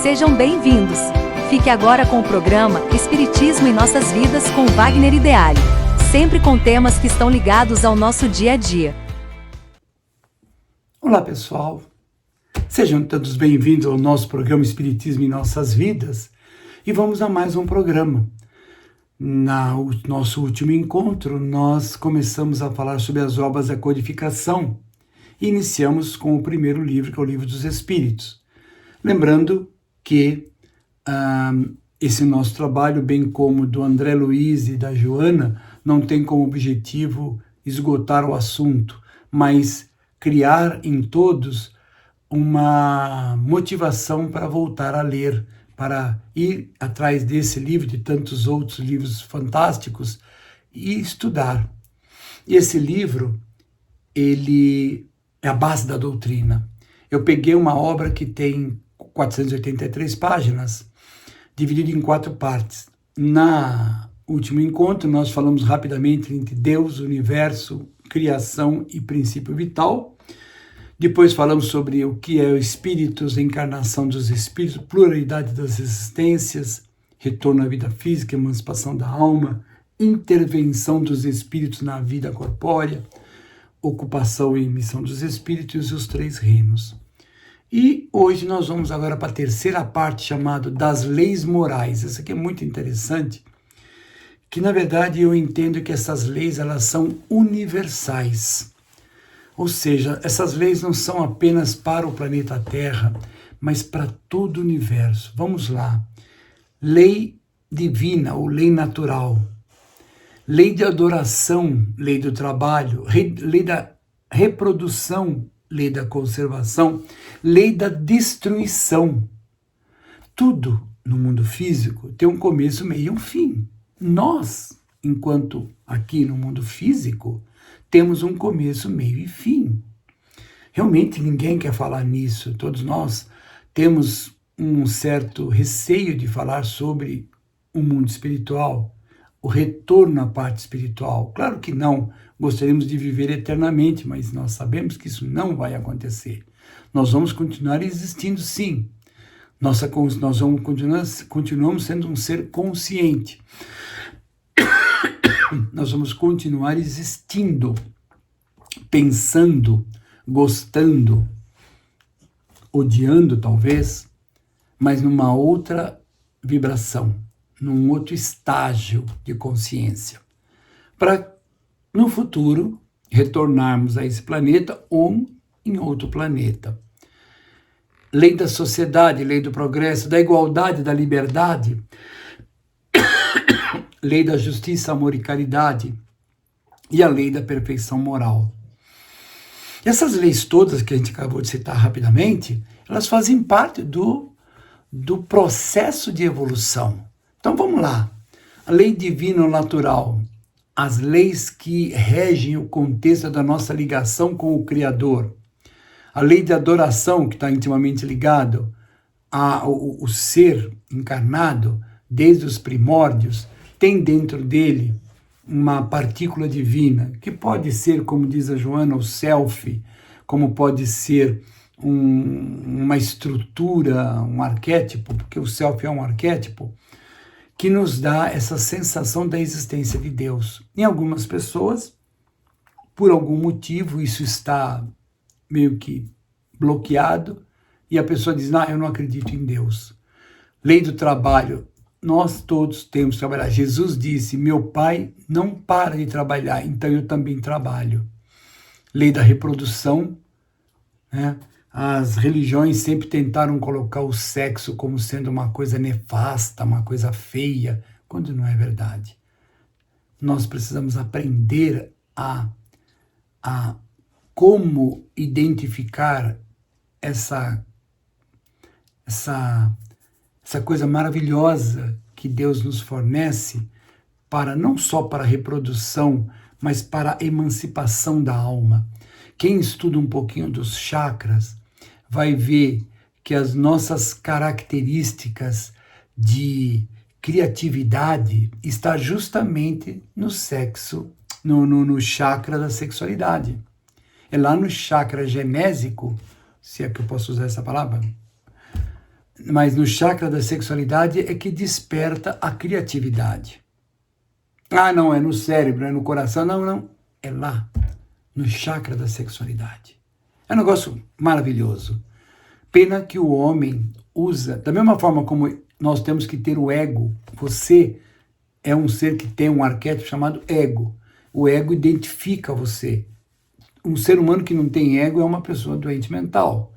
Sejam bem-vindos! Fique agora com o programa Espiritismo em Nossas Vidas com Wagner Ideale, sempre com temas que estão ligados ao nosso dia a dia. Olá pessoal, sejam todos bem-vindos ao nosso programa Espiritismo em Nossas Vidas e vamos a mais um programa. No nosso último encontro, nós começamos a falar sobre as obras da codificação e iniciamos com o primeiro livro, que é o Livro dos Espíritos. Lembrando que esse nosso trabalho, bem como do André Luiz e da Joana, não tem como objetivo esgotar o assunto, mas criar em todos uma motivação para voltar a ler, para ir atrás desse livro, de tantos outros livros fantásticos, e estudar. Esse livro, ele é a base da doutrina. Eu peguei uma obra que tem 483 páginas, dividido em 4 partes. No último encontro, nós falamos rapidamente entre Deus, universo, criação e princípio vital. Depois falamos sobre o que é o espíritos, a encarnação dos espíritos, pluralidade das existências, retorno à vida física, emancipação da alma, intervenção dos espíritos na vida corpórea, ocupação e missão dos espíritos e os 3 reinos. E hoje nós vamos agora para a terceira parte, chamada das leis morais. Essa aqui é muito interessante, que na verdade eu entendo que essas leis elas são universais. Ou seja, essas leis não são apenas para o planeta Terra, mas para todo o universo. Vamos lá. Lei divina ou lei natural. Lei de adoração, lei do trabalho, lei da reprodução, lei da conservação, lei da destruição. Tudo no mundo físico tem um começo, meio e um fim. Nós, enquanto aqui no mundo físico, temos um começo, meio e fim. Realmente ninguém quer falar nisso. Todos nós temos um certo receio de falar sobre o mundo espiritual, o retorno à parte espiritual. Claro que não, gostaríamos de viver eternamente, mas nós sabemos que isso não vai acontecer. Nós vamos continuar existindo, sim. Nós continuamos sendo um ser consciente. Nós vamos continuar existindo, pensando, gostando, odiando talvez, mas numa outra vibração, num outro estágio de consciência, para no futuro retornarmos a esse planeta ou em outro planeta. Lei da sociedade, lei do progresso, da igualdade, da liberdade, lei da justiça, amor e caridade e a lei da perfeição moral. Essas leis todas que a gente acabou de citar rapidamente, elas fazem parte do processo de evolução. Então vamos lá. A lei divina natural, as leis que regem o contexto da nossa ligação com o Criador. A lei de adoração, que está intimamente ligado ao ser encarnado, desde os primórdios, tem dentro dele uma partícula divina, que pode ser, como diz a Joana, o self, como pode ser uma estrutura, um arquétipo, porque o self é um arquétipo, que nos dá essa sensação da existência de Deus. Em algumas pessoas, por algum motivo, isso está meio que bloqueado, e a pessoa diz, eu não acredito em Deus. Lei do trabalho, nós todos temos que trabalhar. Jesus disse, meu pai não para de trabalhar, então eu também trabalho. Lei da reprodução, né? As religiões sempre tentaram colocar o sexo como sendo uma coisa nefasta, uma coisa feia, quando não é verdade. Nós precisamos aprender a como identificar essa coisa maravilhosa que Deus nos fornece para não só para a reprodução, mas para a emancipação da alma. Quem estuda um pouquinho dos chakras vai ver que as nossas características de criatividade está justamente no sexo, no chakra da sexualidade. É lá no chakra genésico, se é que eu posso usar essa palavra, mas no chakra da sexualidade é que desperta a criatividade. Ah, não, é no cérebro, é no coração. Não, é lá, no chakra da sexualidade. É um negócio maravilhoso. Pena que o homem usa, da mesma forma como nós temos que ter o ego, você é um ser que tem um arquétipo chamado ego. O ego identifica você. Um ser humano que não tem ego é uma pessoa doente mental.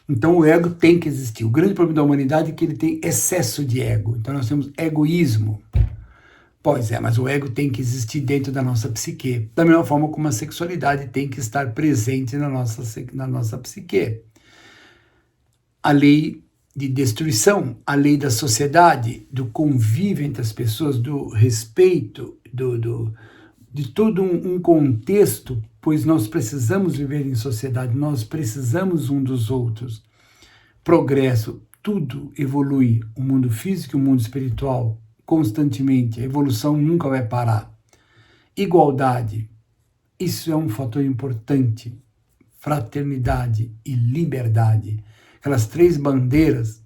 Então o ego tem que existir. O grande problema da humanidade é que ele tem excesso de ego. Então nós temos egoísmo. Pois é, mas o ego tem que existir dentro da nossa psique. Da mesma forma como a sexualidade tem que estar presente na nossa psique. A lei de destruição, a lei da sociedade, do convívio entre as pessoas, do respeito, de todo um contexto, pois nós precisamos viver em sociedade, nós precisamos um dos outros. Progresso, tudo evolui, o mundo físico e o mundo espiritual, constantemente, a evolução nunca vai parar. Igualdade, isso é um fator importante. Fraternidade e liberdade, aquelas 3 bandeiras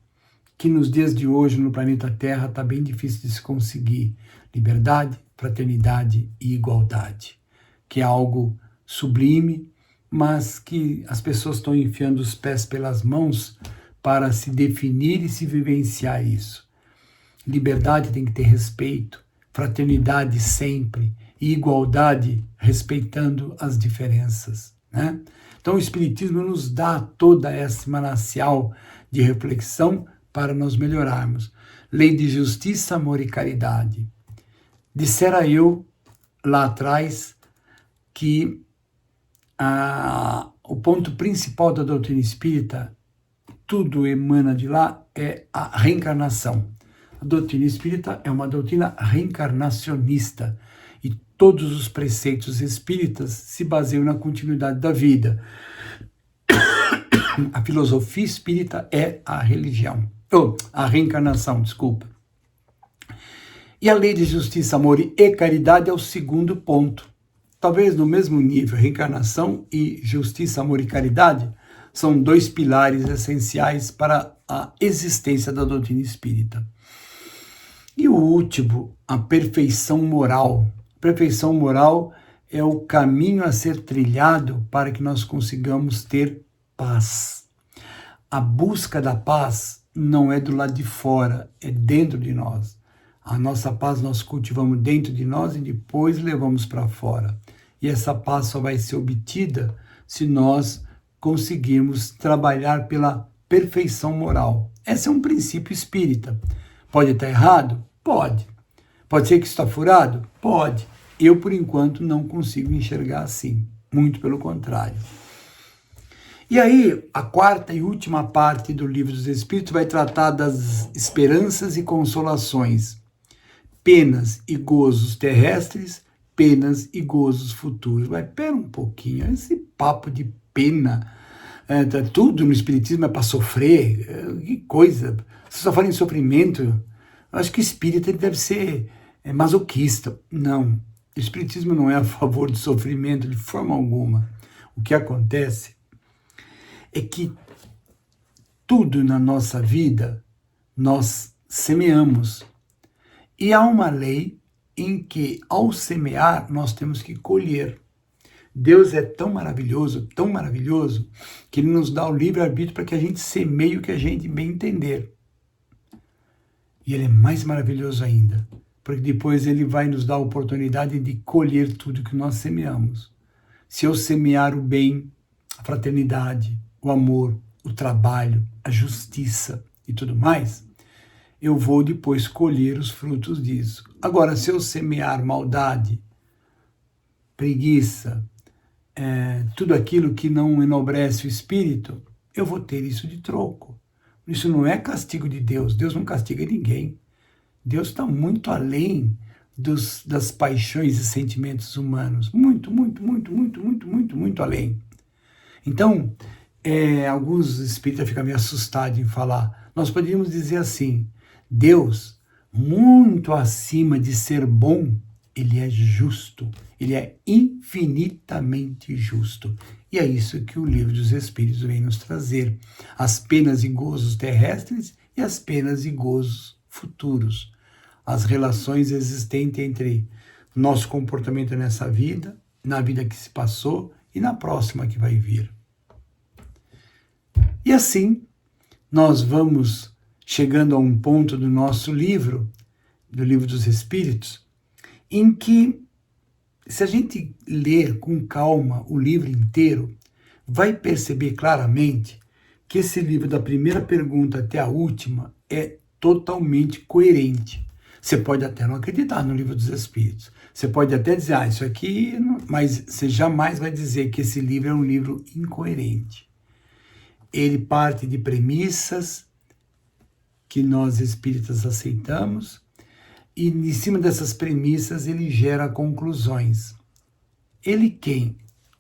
que nos dias de hoje no planeta Terra está bem difícil de se conseguir. Liberdade, fraternidade e igualdade, que é algo sublime, mas que as pessoas estão enfiando os pés pelas mãos para se definir e se vivenciar isso. Liberdade tem que ter respeito, fraternidade sempre, e igualdade respeitando as diferenças, né? Então o Espiritismo nos dá toda essa manancial de reflexão para nós melhorarmos. Lei de justiça, amor e caridade. Dissera eu lá atrás que o ponto principal da doutrina espírita, tudo emana de lá, é a reencarnação. A doutrina espírita é uma doutrina reencarnacionista e todos os preceitos espíritas se baseiam na continuidade da vida. A filosofia espírita é a religião, a reencarnação, desculpa. E a lei de justiça, amor e caridade é o segundo ponto. Talvez no mesmo nível, reencarnação e justiça, amor e caridade são 2 pilares essenciais para a existência da doutrina espírita. E o último, a perfeição moral. Perfeição moral é o caminho a ser trilhado para que nós consigamos ter paz. A busca da paz não é do lado de fora, é dentro de nós. A nossa paz nós cultivamos dentro de nós e depois levamos para fora. E essa paz só vai ser obtida se nós conseguirmos trabalhar pela perfeição moral. Esse é um princípio espírita. Pode estar errado? Pode. Pode ser que está furado? Pode. Eu, por enquanto, não consigo enxergar assim. Muito pelo contrário. E aí, a 4ª e última parte do Livro dos Espíritos vai tratar das esperanças e consolações. Penas e gozos terrestres, penas e gozos futuros. Vai, pera um pouquinho, esse papo de pena, tudo no Espiritismo é para sofrer, que coisa. Você só fala em sofrimento, eu acho que o espírita deve ser masoquista. Não, o Espiritismo não é a favor do sofrimento de forma alguma. O que acontece é que tudo na nossa vida nós semeamos. E há uma lei em que, ao semear, nós temos que colher. Deus é tão maravilhoso, que Ele nos dá o livre-arbítrio para que a gente semeie o que a gente bem entender. E Ele é mais maravilhoso ainda, porque depois Ele vai nos dar a oportunidade de colher tudo que nós semeamos. Se eu semear o bem, a fraternidade, o amor, o trabalho, a justiça e tudo mais, eu vou depois colher os frutos disso. Agora, se eu semear maldade, preguiça, tudo aquilo que não enobrece o espírito, eu vou ter isso de troco. Isso não é castigo de Deus. Deus não castiga ninguém. Deus está muito além das paixões e sentimentos humanos. Muito além. Então, alguns espíritas ficam meio assustados em falar. Nós poderíamos dizer assim, Deus, muito acima de ser bom, Ele é justo, Ele é infinitamente justo. E é isso que o Livro dos Espíritos vem nos trazer. As penas e gozos terrestres e as penas e gozos futuros, as relações existentes entre nosso comportamento nessa vida, na vida que se passou e na próxima que vai vir. E assim, nós vamos chegando a um ponto do nosso livro, do Livro dos Espíritos, em que, se a gente ler com calma o livro inteiro, vai perceber claramente que esse livro, da primeira pergunta até a última, é totalmente coerente. Você pode até não acreditar no Livro dos Espíritos. Você pode até dizer, isso aqui... Não... Mas você jamais vai dizer que esse livro é um livro incoerente. Ele parte de premissas que nós espíritas aceitamos e, em cima dessas premissas, ele gera conclusões. Ele quem?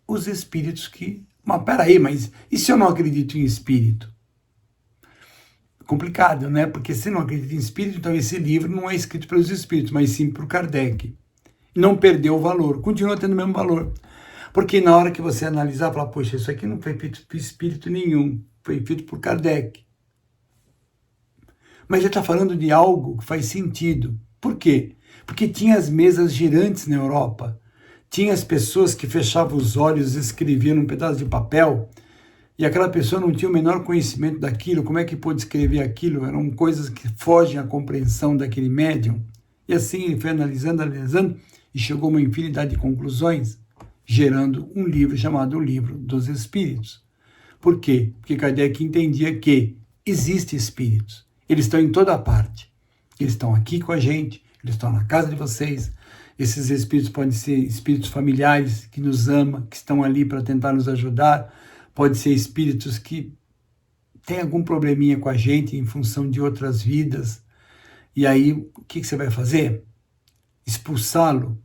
Os espíritos que... Mas peraí, mas e se eu não acredito em espírito? Complicado, né? Porque se não acredita em espírito, então esse livro não é escrito pelos espíritos, mas sim por Kardec. Não perdeu o valor, continua tendo o mesmo valor. Porque na hora que você analisar, falar, poxa, isso aqui não foi feito por espírito nenhum, foi feito por Kardec. Mas ele está falando de algo que faz sentido. Por quê? Porque tinha as mesas girantes na Europa, tinha as pessoas que fechavam os olhos e escreviam num pedaço de papel, e aquela pessoa não tinha o menor conhecimento daquilo, como é que pôde escrever aquilo? Eram coisas que fogem à compreensão daquele médium. E assim ele foi analisando, e chegou a uma infinidade de conclusões, gerando um livro chamado O Livro dos Espíritos. Por quê? Porque Kardec entendia que existem espíritos. Eles estão em toda parte. Eles estão aqui com a gente, eles estão na casa de vocês. Esses espíritos podem ser espíritos familiares que nos amam, que estão ali para tentar nos ajudar. Pode ser espíritos que têm algum probleminha com a gente em função de outras vidas. E aí, o que você vai fazer? Expulsá-lo?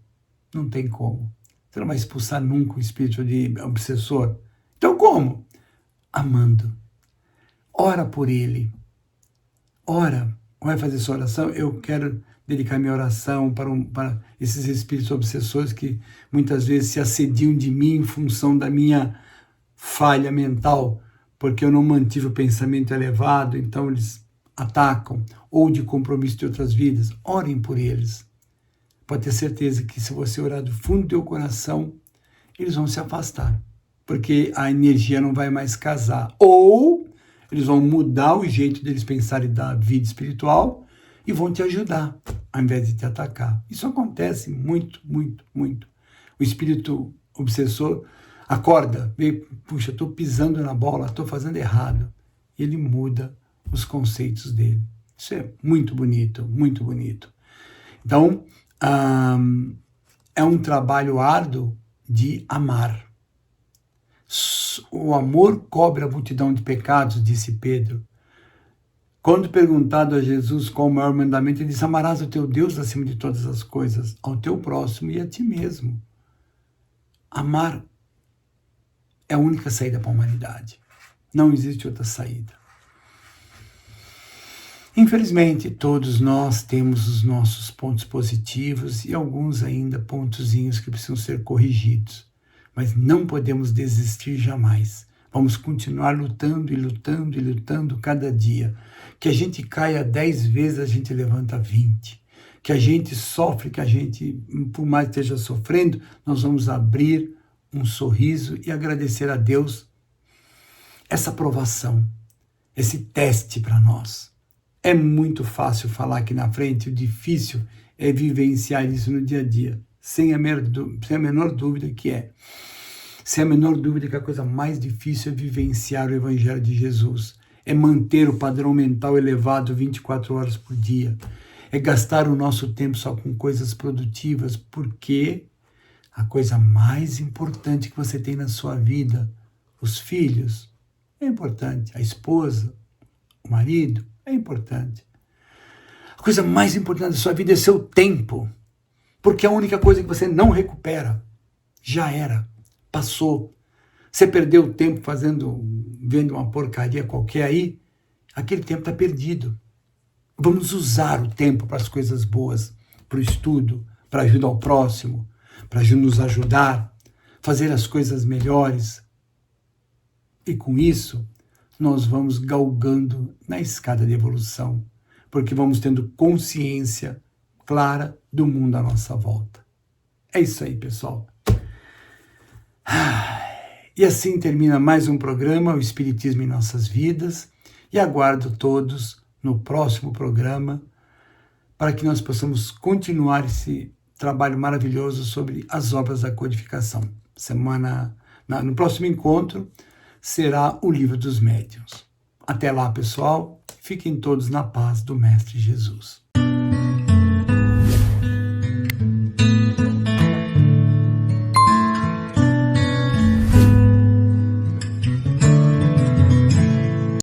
Não tem como. Você não vai expulsar nunca o espírito de obsessor. Então como? Amando. Ora por ele. Ora. Vai fazer sua oração? Eu quero dedicar minha oração para esses espíritos obsessores que muitas vezes se assediam de mim em função da minha falha mental, porque eu não mantive o pensamento elevado, então eles atacam, ou de compromisso de outras vidas. Orem por eles. Pode ter certeza que se você orar do fundo do teu coração, eles vão se afastar, porque a energia não vai mais casar. Ou eles vão mudar o jeito deles pensarem da vida espiritual e vão te ajudar, ao invés de te atacar. Isso acontece muito, muito, muito. O espírito obsessor acorda, vê, puxa, estou pisando na bola, estou fazendo errado. E ele muda os conceitos dele. Isso é muito bonito, muito bonito. Então, é um trabalho árduo de amar. O amor cobre a multidão de pecados, disse Pedro. Quando perguntado a Jesus qual o maior mandamento, ele disse, amarás o teu Deus acima de todas as coisas, ao teu próximo e a ti mesmo. Amar é a única saída para a humanidade. Não existe outra saída. Infelizmente, todos nós temos os nossos pontos positivos e alguns ainda pontozinhos que precisam ser corrigidos. Mas não podemos desistir jamais. Vamos continuar lutando e lutando e lutando cada dia. Que a gente caia 10 vezes, a gente levanta 20. Que a gente sofre, que a gente, por mais esteja sofrendo, nós vamos abrir um sorriso e agradecer a Deus essa provação, esse teste para nós. É muito fácil falar aqui na frente, o difícil é vivenciar isso no dia a dia, sem a menor dúvida que é. Sem a menor dúvida que a coisa mais difícil é vivenciar o Evangelho de Jesus, é manter o padrão mental elevado 24 horas por dia, é gastar o nosso tempo só com coisas produtivas, porque a coisa mais importante que você tem na sua vida, os filhos, é importante, a esposa, o marido, é importante. A coisa mais importante da sua vida é seu tempo, porque é a única coisa que você não recupera. Já era, passou. Você perdeu o tempo vendo uma porcaria qualquer aí, aquele tempo está perdido. Vamos usar o tempo para as coisas boas, para o estudo, para ajudar ao próximo, para nos ajudar, fazer as coisas melhores. E com isso, nós vamos galgando na escada de evolução, porque vamos tendo consciência clara do mundo à nossa volta. É isso aí, pessoal. E assim termina mais um programa, o Espiritismo em Nossas Vidas, e aguardo todos no próximo programa, para que nós possamos continuar esse trabalho maravilhoso sobre as obras da codificação. No próximo encontro será o Livro dos Médiuns. Até lá, pessoal. Fiquem todos na paz do Mestre Jesus.